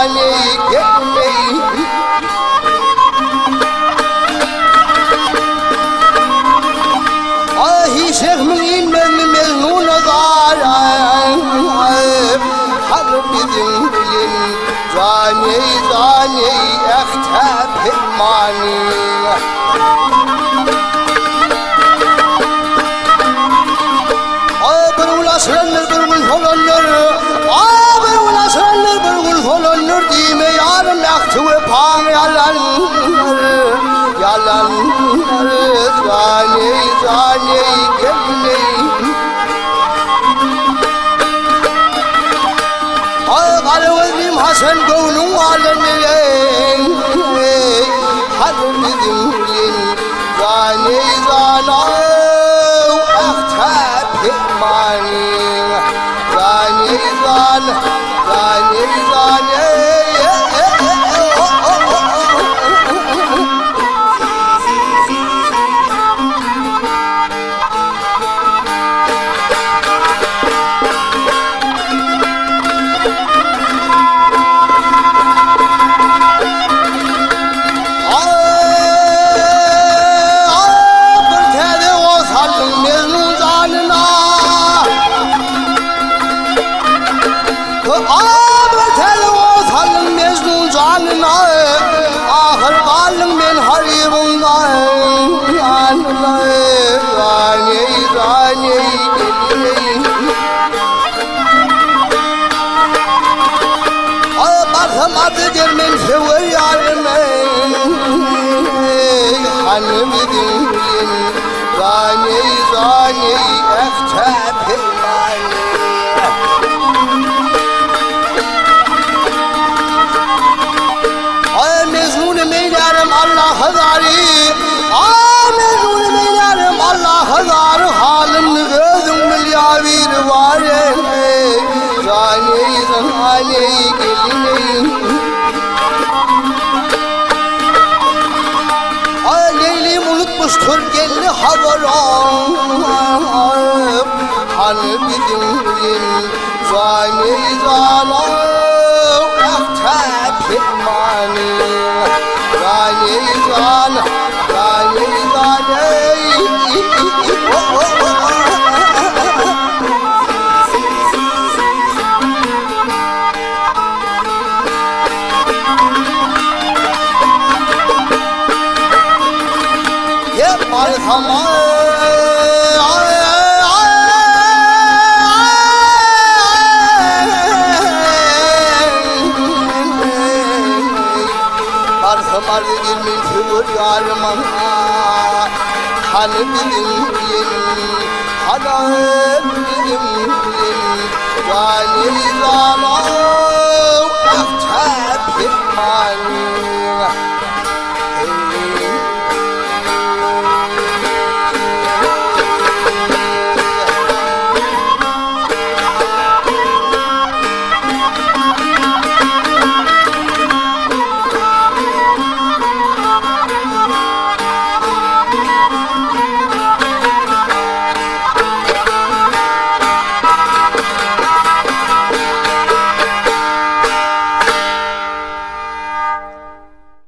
zani gelmeyi ahi şehmin memnun zaran hal bizim bilin zani zani ehtep mani Aslanlar burgul falanlar Abi aslanlar burgul falanlar Dime yarım yaktı ve pan yalanlar Yalanlar Zani zani gelmeyi Kalvazim Hasan gönlüm alemine Halim bizim bilin Zani zana Ehtep mani Zani zan Zani zani Adı dermen sever yarime Hanım idin Zani zani eftep mani Ay mezun meylerim Allah hazari Ay mezun meylerim Allah hazari Halım gözüm milyavir var Zani zani gelmeyi Unutmuştur gelli havaram Hani bizim bilin Zani zana Ehtep mani Zani zana Zani zani Malhama Marhamar girmin tübür yarıma Hani bizim Hanım bizim Zani zana